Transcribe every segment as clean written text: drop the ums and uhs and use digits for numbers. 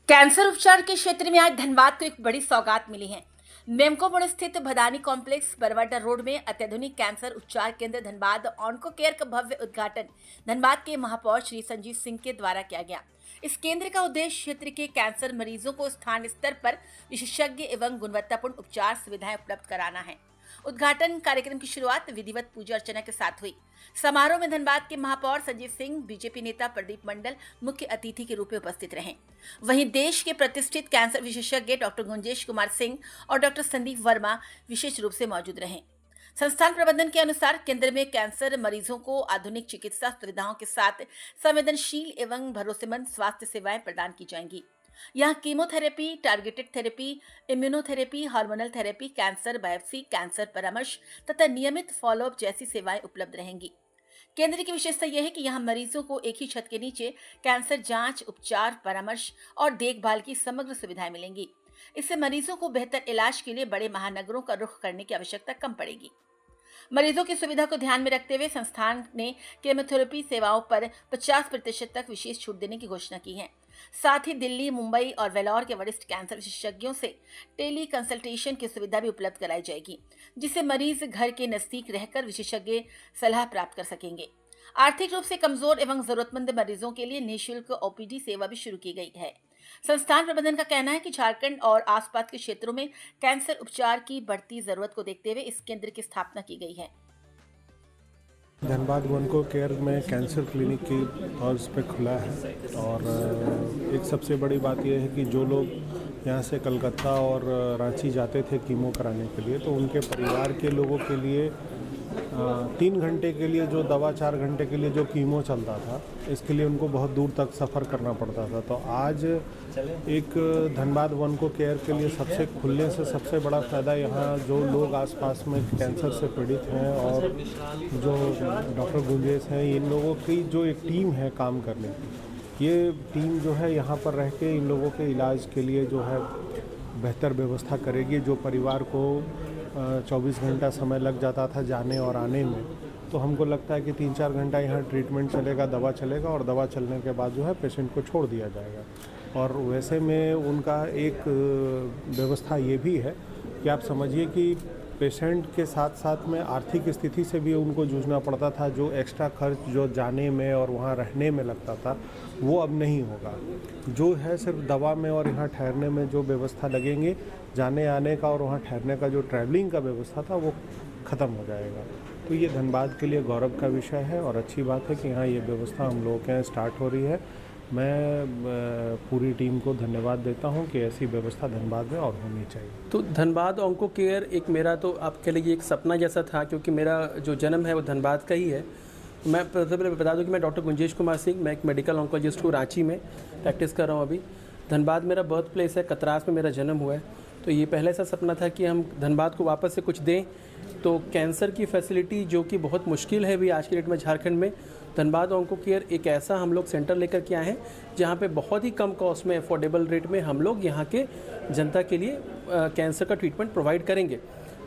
Cancer उपचार के क्षेत्र में आज धनबाद को एक बड़ी सौगात मिली है। मेमको स्थित भदानी कॉम्प्लेक्स बरवाडा रोड में अत्याधुनिक कैंसर उपचार केंद्र धनबाद ऑन्को केयर का भव्य उद्घाटन धनबाद के महापौर श्री संजीव सिंह के द्वारा किया गया। इस केंद्र का उद्देश्य क्षेत्र के कैंसर मरीजों को स्थान स्तर पर विशेषज्ञ एवं गुणवत्तापूर्ण उपचार सुविधाएं उपलब्ध कराना है। उद्घाटन कार्यक्रम की शुरुआत विधिवत पूजा अर्चना के साथ हुई। समारोह में धनबाद के महापौर संजीव सिंह, बीजेपी नेता प्रदीप मंडल मुख्य अतिथि के रूप में उपस्थित रहे। वहीं देश के प्रतिष्ठित कैंसर विशेषज्ञ डॉक्टर गुंजेश कुमार सिंह और डॉक्टर संदीप वर्मा विशेष रूप से मौजूद रहे। संस्थान प्रबंधन के अनुसार केंद्र में कैंसर मरीजों को आधुनिक चिकित्सा सुविधाओं के साथ संवेदनशील एवं भरोसेमंद स्वास्थ्य सेवाएं प्रदान की जाएंगी। यहाँ chemotherapy, targeted therapy, immunotherapy, hormonal therapy, cancer biopsy, cancer परामर्श तथा नियमित फॉलोअप जैसी सेवाएं उपलब्ध रहेंगी। केंद्र की विशेषता यह है कि यहाँ मरीजों को एक ही छत के नीचे कैंसर जांच, उपचार, परामर्श और देखभाल की समग्र सुविधाएं मिलेंगी। इससे मरीजों को बेहतर इलाज के लिए बड़े महानगरों का रुख करने की आवश्यकता कम पड़ेगी। मरीजों की सुविधा को ध्यान में रखते हुए संस्थान ने कीमोथेरेपी सेवाओं पर 50% तक विशेष छूट देने की घोषणा की है। साथ ही दिल्ली, मुंबई और वेलोर के वरिष्ठ कैंसर विशेषज्ञों से टेली कंसल्टेशन की सुविधा भी उपलब्ध कराई जाएगी, जिससे मरीज घर के नजदीक रहकर विशेषज्ञ सलाह प्राप्त कर सकेंगे। आर्थिक रूप से कमजोर एवं जरूरतमंद मरीजों के लिए निःशुल्क ओपीडी सेवा भी शुरू की गई है। संस्थान प्रबंधन का कहना है कि झारखंड और आसपास के क्षेत्रों में कैंसर उपचार की बढ़ती जरूरत को देखते हुए इस केंद्र की स्थापना की गई है। धनबाद ऑन्को केयर में कैंसर क्लिनिक की तौर पे खुला है और एक सबसे बड़ी बात यह है कि जो लोग यहाँ से कलकत्ता और रांची जाते थे कीमो कराने के लिए, तो उनके परिवार के लोगों के लिए 3 घंटे के लिए जो दवा, 4 घंटे के लिए जो कीमो चलता था, इसके लिए उनको बहुत दूर तक सफ़र करना पड़ता था। तो आज एक धनबाद ऑन्को केयर के लिए सबसे खुलने से सबसे बड़ा फ़ायदा यहाँ जो लोग आसपास में कैंसर से पीड़ित हैं और जो डॉक्टर गुंजेश हैं, इन लोगों की जो एक टीम है काम करने की, ये टीम जो है यहाँ पर रह के इन लोगों के इलाज के लिए जो है बेहतर व्यवस्था करेगी। जो परिवार को 24 घंटा समय लग जाता था जाने और आने में, तो हमको लगता है कि 3-4 घंटा यहाँ ट्रीटमेंट चलेगा, दवा चलेगा और दवा चलने के बाद जो है पेशेंट को छोड़ दिया जाएगा। और वैसे में उनका एक व्यवस्था ये भी है कि आप समझिए कि पेशेंट के साथ साथ में आर्थिक स्थिति से भी उनको जूझना पड़ता था। जो एक्स्ट्रा खर्च जो जाने में और वहाँ रहने में लगता था, वो अब नहीं होगा। जो है सिर्फ दवा में और यहाँ ठहरने में जो व्यवस्था लगेंगे, जाने आने का और वहाँ ठहरने का जो ट्रैवलिंग का व्यवस्था था, वो ख़त्म हो जाएगा। तो ये धनबाद के लिए गौरव का विषय है और अच्छी बात है कि यहाँ ये व्यवस्था हम लोगों के यहाँ स्टार्ट हो रही है। मैं पूरी टीम को धन्यवाद देता हूं कि ऐसी व्यवस्था धनबाद में और होनी चाहिए। तो धनबाद ऑन्को केयर एक मेरा तो आपके लिए एक सपना जैसा था, क्योंकि मेरा जो जन्म है वो धनबाद का ही है। मैं पहले बता दूं कि मैं डॉक्टर गुंजेश कुमार सिंह, मैं एक मेडिकल ऑन्कोलॉजिस्ट हूँ, रांची में प्रैक्टिस कर रहा हूँ अभी। धनबाद मेरा बर्थ प्लेस है, कतरास में मेरा जन्म हुआ है। तो ये पहले सा सपना था कि हम धनबाद को वापस से कुछ दें। तो कैंसर की फैसिलिटी जो कि बहुत मुश्किल है भी आज के डेट में झारखंड में, धनबाद ऑन्को केयर एक ऐसा हम लोग सेंटर लेकर के आए हैं जहाँ पे बहुत ही कम कॉस्ट में, अफोर्डेबल रेट में हम लोग यहाँ के जनता के लिए कैंसर का ट्रीटमेंट प्रोवाइड करेंगे।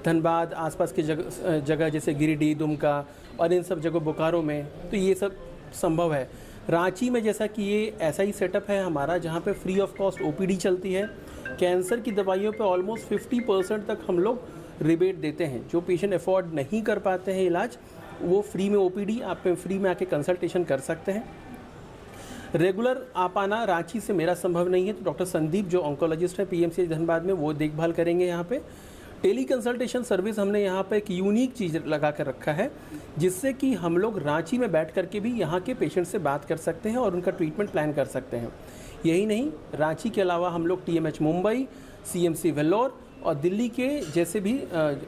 धनबाद आसपास की जगह जैसे गिरिडीह, दुमका और इन सब जगह, बोकारो में, तो ये सब संभव है। रांची में जैसा कि ये ऐसा ही सेटअप है हमारा, जहाँ पे फ्री ऑफ कॉस्ट ओपीडी चलती है। कैंसर की दवाइयों पे ऑलमोस्ट 50% तक हम लोग रिबेट देते हैं। जो पेशेंट अफोर्ड नहीं कर पाते हैं इलाज, वो फ्री में ओपीडी आप फ्री में आके कंसल्टेशन कर सकते हैं। रेगुलर आप आना रांची से मेरा संभव नहीं है, तो डॉक्टर संदीप जो ऑन्कोलॉजिस्ट हैं पीएमसीएच धनबाद में, वो देखभाल करेंगे यहाँ पे। टेली कंसल्टेशन सर्विस हमने यहाँ पे एक यूनिक चीज़ लगा कर रखा है, जिससे कि हम लोग रांची में बैठ करके भी यहाँ के पेशेंट से बात कर सकते हैं और उनका ट्रीटमेंट प्लान कर सकते हैं। यही नहीं, रांची के अलावा हम लोग टीएमएच मुंबई, सीएमसी वेल्लोर और दिल्ली के जैसे भी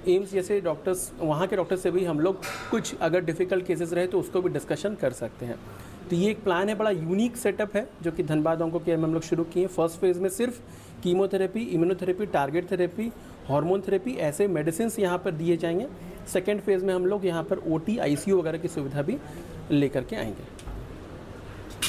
एम्स जैसे डॉक्टर्स, वहाँ के डॉक्टर से भी हम लोग कुछ अगर डिफ़िकल्ट केसेस रहे तो उसको भी डिस्कशन कर सकते हैं। तो ये एक प्लान है, बड़ा यूनिक सेटअप है जो कि धनबाद ऑन्को केयर में हम लोग शुरू किए। फर्स्ट फेज़ में सिर्फ chemotherapy, immunotherapy, target therapy, hormone therapy ऐसे मेडिसिन यहाँ पर दिए जाएंगे। सेकेंड फेज़ में हम लोग यहाँ पर ओटी, आईसीयू वगैरह की सुविधा भी लेकर के आएंगे।